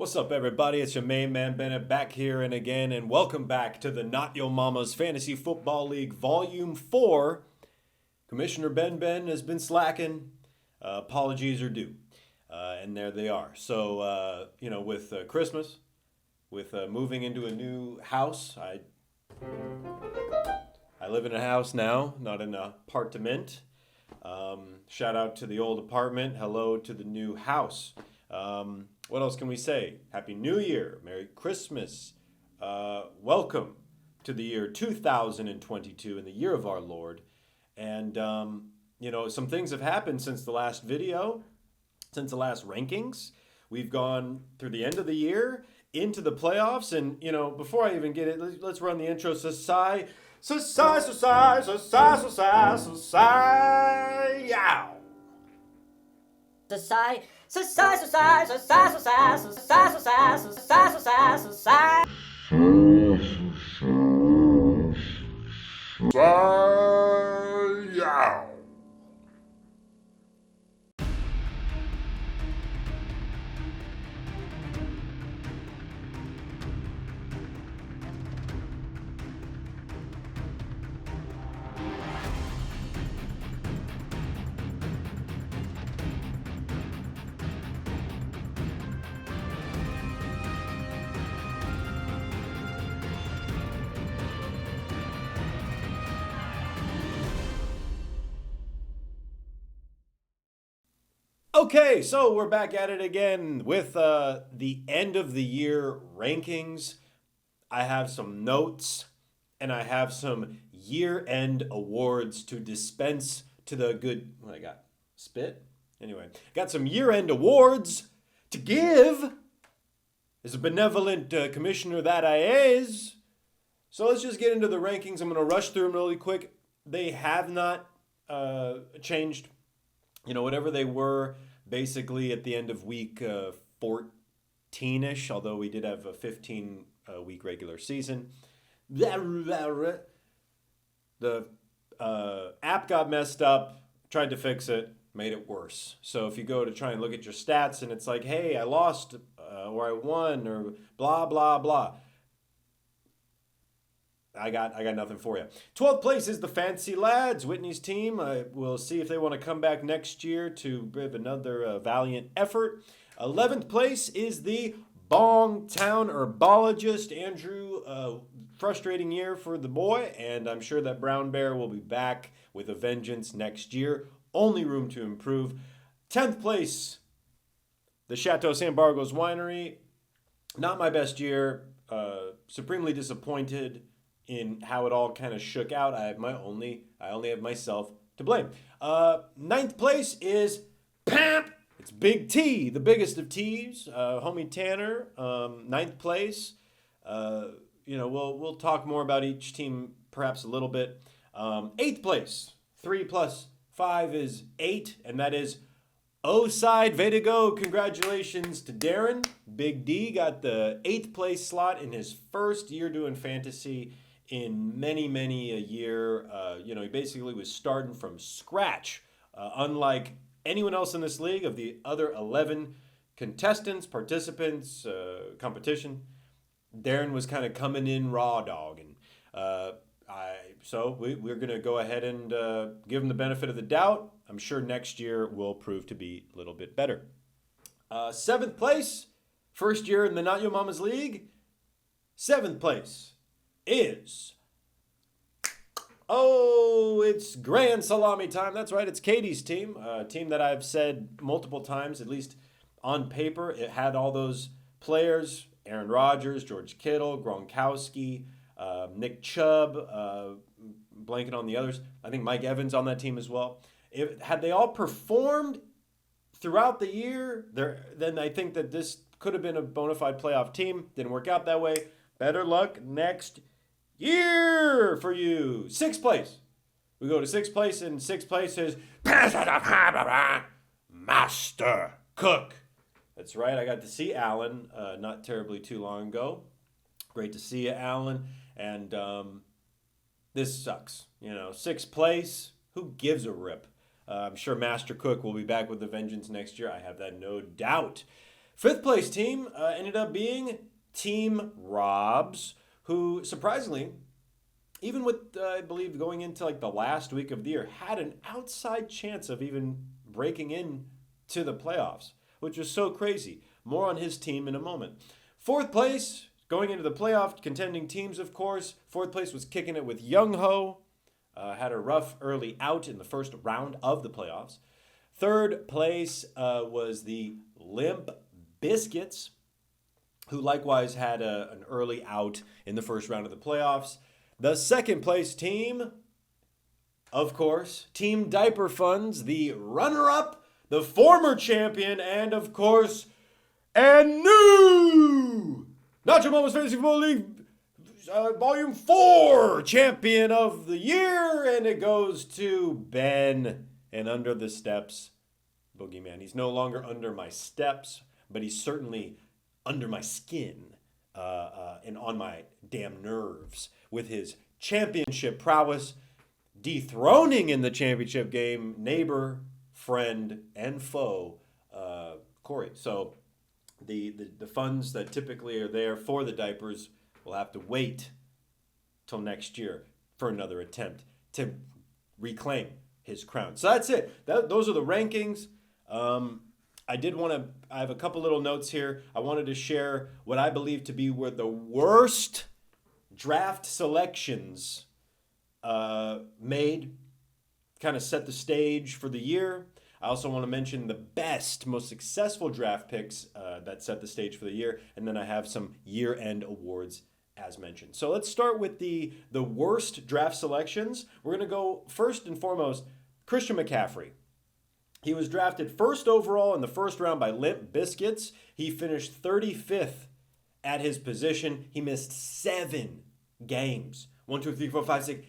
What's up, everybody? It's your main man Bennett back here and again, and welcome back to the Not Yo Mama's Fantasy Football League Volume 4. Commissioner Ben has been slacking. Apologies are due. And there they are. So, with Christmas, with moving into a new house, I live in a house now, not in an apartment. Shout out to the old apartment. Hello to the new house. What else can we say? Happy New Year. Merry Christmas. Welcome to the year 2022 in the year of our Lord. And, some things have happened since the last video, since the last rankings. We've gone through the end of the year into the playoffs. And, before I even get it, let's run the intro. Yow. Okay, so we're back at it again with the end of the year rankings. I have some notes and I have some year-end awards to dispense to the good. What I got? Spit? Anyway, got some year-end awards to give as a benevolent commissioner that I is. So let's just get into the rankings. I'm going to rush through them really quick. They have not changed. Whatever they were basically at the end of week 14-ish, although we did have a 15-week regular season. The app got messed up, tried to fix it, made it worse. So if you go to try and look at your stats and it's like, hey, I lost or I won or blah, blah, blah. I got nothing for you. 12th place is the Fancy Lads, Whitney's team. We'll see if they want to come back next year to give another valiant effort. 11th place is the Bongtown Herbologists. Andrew, frustrating year for the boy, and I'm sure that Brown Bear will be back with a vengeance next year. Only room to improve. 10th place, the Chateau Bargles Winery. Not my best year. Supremely disappointed in how it all kind of shook out. I only have myself to blame. 9th place is Pamp. It's Big T, the biggest of T's. Homie Tanner, 9th place. We'll talk more about each team perhaps a little bit. 8th place, 3 plus 5 is 8, and that is O-side. Way to go. Congratulations to Darren. Big D got the 8th place slot in his first year doing fantasy in many a year. He basically was starting from scratch. Unlike anyone else in this league, of the other 11 contestants, participants, competition, Darren was kind of coming in raw dog. And we're going to go ahead and give him the benefit of the doubt. I'm sure next year will prove to be a little bit better. 7th place, first year in the Not Yo Mama's League. 7th place is, it's grand salami time. That's right, it's Katie's team, a team that I've said multiple times, at least on paper. It had all those players: Aaron Rodgers, George Kittle, Gronkowski, Nick Chubb, blanking on the others. I think Mike Evans on that team as well. Had they all performed throughout the year, then I think that this could have been a bona fide playoff team. Didn't work out that way. Better luck next year for you. 6th place. We go to 6th place, and 6th place is Master Cook. That's right. I got to see Alan not terribly too long ago. Great to see you, Alan. And this sucks. 6th place. Who gives a rip? I'm sure Master Cook will be back with a vengeance next year. I have that no doubt. Fifth place team ended up being Team Robs, who surprisingly, even with, I believe, going into like the last week of the year, had an outside chance of even breaking in to the playoffs, which was so crazy. More on his team in a moment. Fourth place, going into the playoff contending teams, of course. Fourth place was Kickin It with Younghoe. Had a rough early out in the first round of the playoffs. Third place was the Limp Biscuits, who likewise had an early out in the first round of the playoffs. The second place team, of course, Team Diaper Funds, the runner-up, the former champion, and of course, and new Nacho Momma'S Fantasy Football League Volume 4 champion of the year, and it goes to Ben and Under the Steps, Boogeyman. He's no longer under my steps, but he's certainly under my skin and on my damn nerves with his championship prowess, dethroning in the championship game neighbor, friend, and foe, Corey. So the funds that typically are there for the diapers will have to wait till next year for another attempt to reclaim his crown. So that's it. Those are the rankings. I have a couple little notes here. I wanted to share what I believe to be were the worst draft selections made, kind of set the stage for the year. I also want to mention the best, most successful draft picks that set the stage for the year. And then I have some year-end awards as mentioned. So let's start with the worst draft selections. We're going to go first and foremost, Christian McCaffrey. He was drafted first overall in the first round by Limp Biscuits. He finished 35th at his position. He missed 7 games.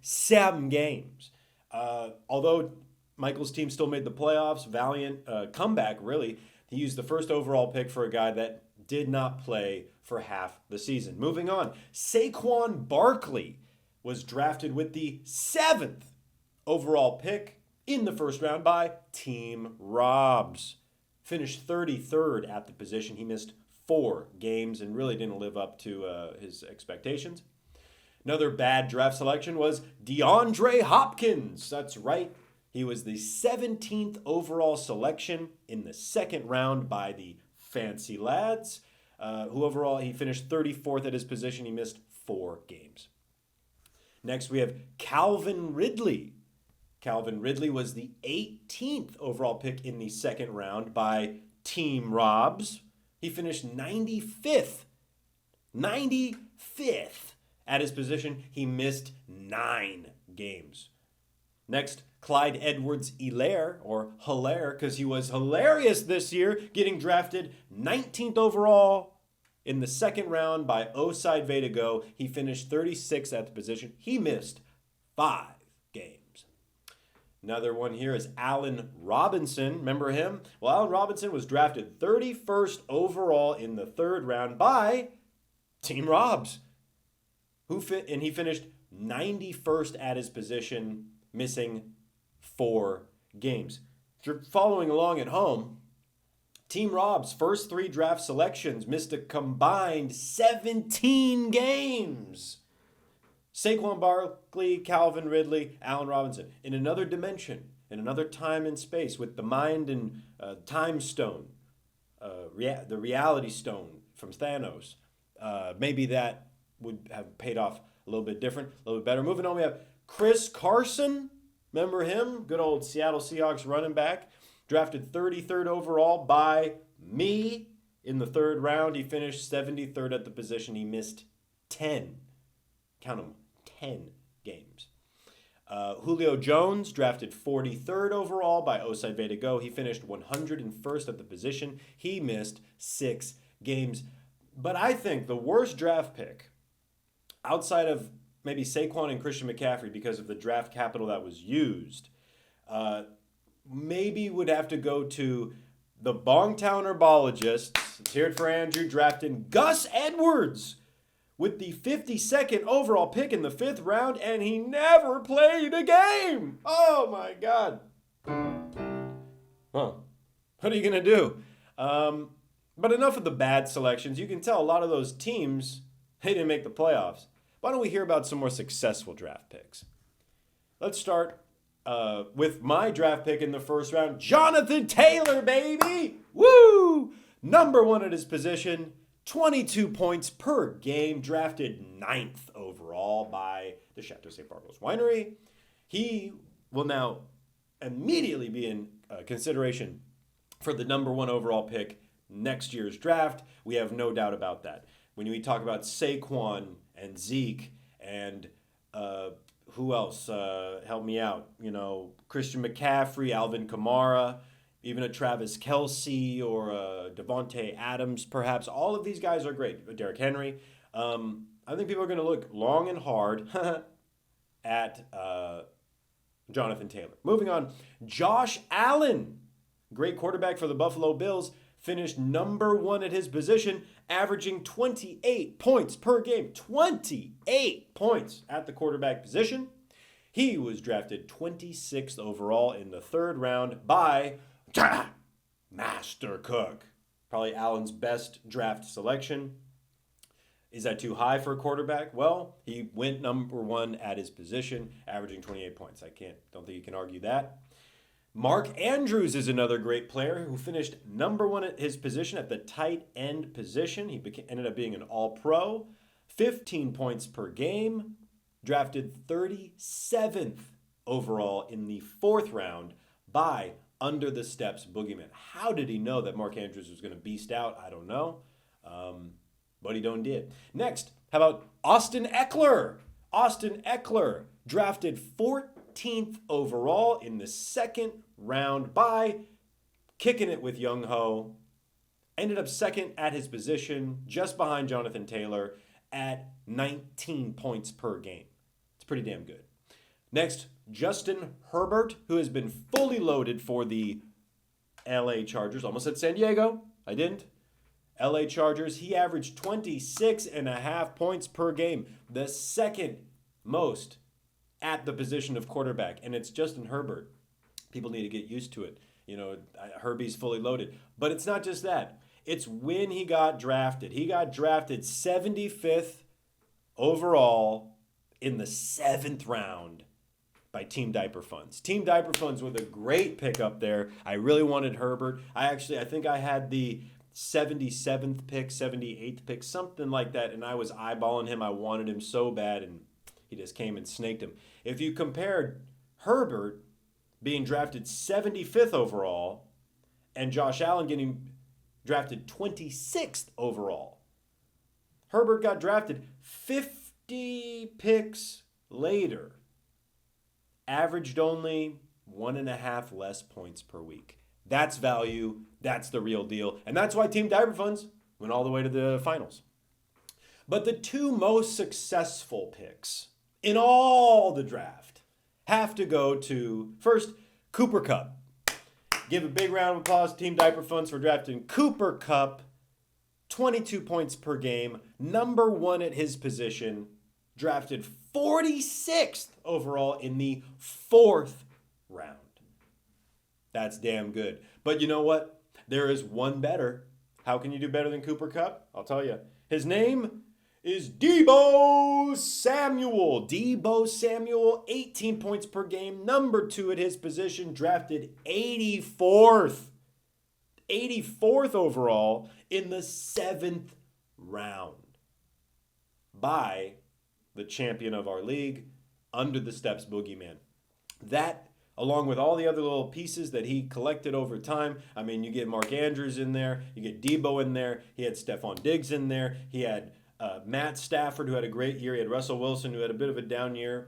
7 games. Although Michael's team still made the playoffs, valiant comeback, really. He used the first overall pick for a guy that did not play for half the season. Moving on, Saquon Barkley was drafted with the 7th overall pick in the first round by Team Robs. Finished 33rd at the position. He missed 4 games and really didn't live up to his expectations. Another bad draft selection was DeAndre Hopkins. That's right. He was the 17th overall selection in the second round by the Fancy Lads, who overall he finished 34th at his position. He missed 4 games. Next, we have Calvin Ridley. Calvin Ridley was the 18th overall pick in the second round by Team Robs. He finished 95th. 95th at his position. He missed 9 games. Next, Clyde Edwards-Helaire, or Hilaire, because he was hilarious this year, getting drafted 19th overall in the second round by Oside Vedigo. He finished 36th at the position. He missed 5 games. Another one here is Allen Robinson. Remember him? Well, Allen Robinson was drafted 31st overall in the third round by Team Robs. And he finished 91st at his position, missing 4 games. If you're following along at home, Team Rob's first 3 draft selections missed a combined 17 games. Saquon Barkley, Calvin Ridley, Allen Robinson. In another dimension, in another time and space, with the mind and time stone, the reality stone from Thanos, maybe that would have paid off a little bit different, a little bit better. Moving on, we have Chris Carson. Remember him? Good old Seattle Seahawks running back. Drafted 33rd overall by me in the third round. He finished 73rd at the position. He missed 10. Count them, 10 games. Julio Jones, drafted 43rd overall by Oside Vedigo. He finished 101st at the position. He missed 6 games. But I think the worst draft pick, outside of maybe Saquon and Christian McCaffrey because of the draft capital that was used, maybe would have to go to the Bongtown Herbologists. Let's hear it for Andrew, drafting Gus Edwards with the 52nd overall pick in the 5th round, and he never played a game. Oh, my God. Huh. What are you going to do? But enough of the bad selections. You can tell a lot of those teams, they didn't make the playoffs. Why don't we hear about some more successful draft picks? Let's start with my draft pick in the first round, Jonathan Taylor, baby! Woo! Number 1 at his position, 22 points per game, drafted 9th overall by the Chateau Bargles Winery. He will now immediately be in consideration for the number 1 overall pick next year's draft. We have no doubt about that. When we talk about Saquon and Zeke and who else? Help me out. Christian McCaffrey, Alvin Kamara, even a Travis Kelce or a Devontae Adams, perhaps. All of these guys are great. Derrick Henry. I think people are going to look long and hard at Jonathan Taylor. Moving on, Josh Allen, great quarterback for the Buffalo Bills, finished number 1 at his position, averaging 28 points per game. 28 points at the quarterback position. He was drafted 26th overall in the 3rd round by Master Cook. Probably Allen's best draft selection. Is that too high for a quarterback? Well, he went number 1 at his position, averaging 28 points. Don't think you can argue that. Mark Andrews is another great player who finished number 1 at his position at the tight end position. He ended up being an all-pro, 15 points per game, drafted 37th overall in the 4th round by Under the Steps Boogeyman. How did he know that Mark Andrews was going to beast out? I don't know, but he did. Next, how about Austin Eckler? Austin Eckler drafted 14th overall in the 2nd round by Kickin It with Younghoe. Ended up 2nd at his position, just behind Jonathan Taylor at 19 points per game. It's pretty damn good. Next, Justin Herbert, who has been fully loaded for the LA Chargers. Almost said San Diego. I didn't. LA Chargers. He averaged 26.5 points per game, the 2nd most at the position of quarterback, and it's Justin Herbert. People need to get used to it. Herbie's fully loaded. But it's not just that. It's when he got drafted. He got drafted 75th overall in the 7th round by Team Diaper Funds. Team Diaper Funds with a great pick up there. I really wanted Herbert. I think I had the 77th pick, 78th pick, something like that, and I was eyeballing him. I wanted him so bad, and he just came and snaked him. If you compared Herbert being drafted 75th overall and Josh Allen getting drafted 26th overall, Herbert got drafted 50 picks later, averaged only 1.5 less points per week. That's value. That's the real deal. And that's why Team Diaper Funds went all the way to the finals. But the 2 most successful picks in all the draft have to go to, first, Cooper Kupp. Give a big round of applause to Team Diaper Funds for drafting Cooper Kupp, 22 points per game, number 1 at his position, drafted 46th overall in the 4th round. That's damn good. But you know what? There is one better. How can you do better than Cooper Kupp? I'll tell you. His name is Deebo Samuel. Deebo Samuel, 18 points per game, number 2 at his position, drafted 84th. 84th overall in the 7th round by the champion of our league, Under the Steps Boogeyman. That, along with all the other little pieces that he collected over time. I mean, you get Mark Andrews in there. You get Deebo in there. He had Stephon Diggs in there. He had Matt Stafford, who had a great year. He had Russell Wilson, who had a bit of a down year.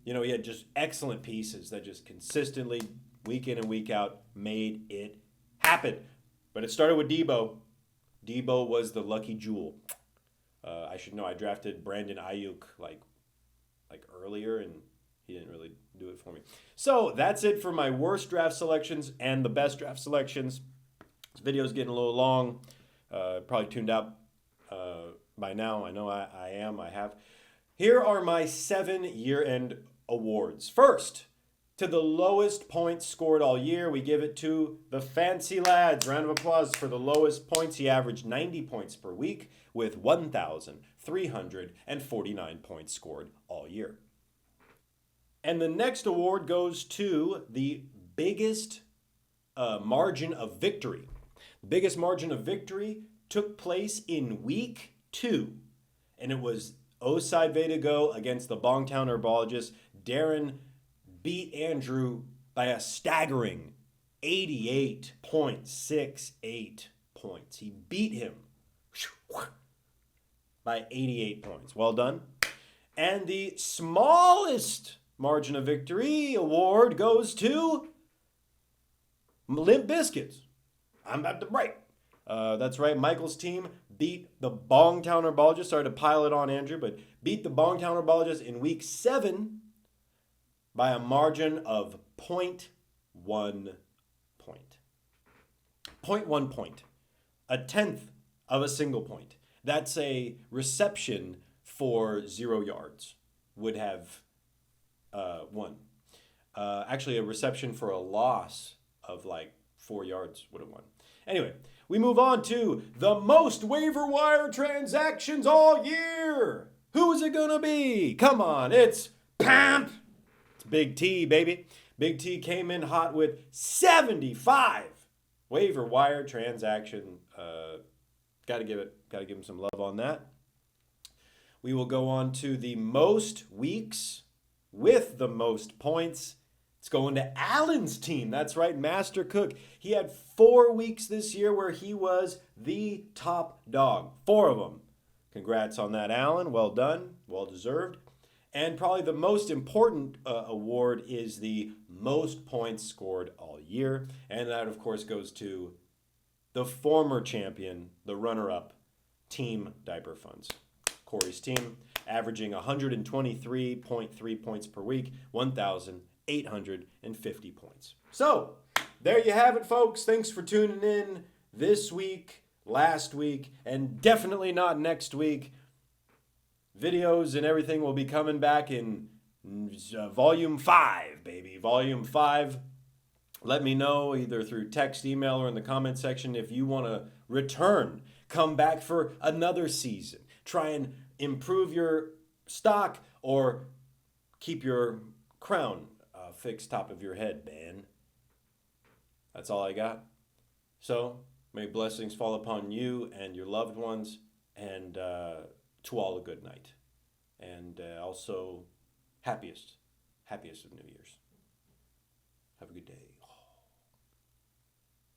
He had just excellent pieces that just consistently, week in and week out, made it happen. But it started with Deebo. Deebo was the lucky jewel. I should know. I drafted Brandon Ayuk like earlier, and he didn't really do it for me. So that's it for my worst draft selections and the best draft selections. This video's getting a little long. Probably tuned out by now. I know I am. I have. Here are my 7 year-end awards. First, to the lowest points scored all year. We give it to the Fancy Lads. Round of applause for the lowest points. He averaged 90 points per week with 1,349 points scored all year. And the next award goes to the biggest margin of victory. The biggest margin of victory took place in week 2, and it was Oside Way to Go against the Bongtown Herbologists. Darren beat Andrew by a staggering 88.68 points. He beat him by 88 points. Well done. And the smallest margin of victory award goes to Limp Biscuits. I'm about to break. That's right. Michael's team beat the Bongtown Herbologists. Sorry to pile it on Andrew, but beat the Bongtown Herbologists in week 7 by a margin of 0.1 point. 0.1 point. A tenth of a single point. That's a reception for 0 yards would have won. Actually, a reception for a loss of like 4 yards would have won. Anyway, we move on to the most waiver wire transactions all year. Who is it going to be? Come on, it's Pamp. It's Big T, baby. Big T came in hot with 75 waiver wire transaction. Got to give him some love on that. We will go on to the most weeks with the most points. It's going to Alan's team. That's right, Master Cook. He had 4 weeks this year where he was the top dog. 4 of them. Congrats on that, Alan. Well done. Well deserved. And probably the most important award is the most points scored all year. And that, of course, goes to the former champion, the runner-up, Team Diaper Funds. Corey's team, averaging 123.3 points per week, 1,850 points. So, there you have it, folks. Thanks for tuning in this week, last week, and definitely not next week. Videos and everything will be coming back in Volume 5, baby. Volume 5. Let me know either through text, email, or in the comment section if you want to return. Come back for another season. Try and improve your stock or keep your crown fixed top of your head, man. That's all I got. So, may blessings fall upon you and your loved ones, and to all a good night. And also, happiest of New Year's. Have a good day.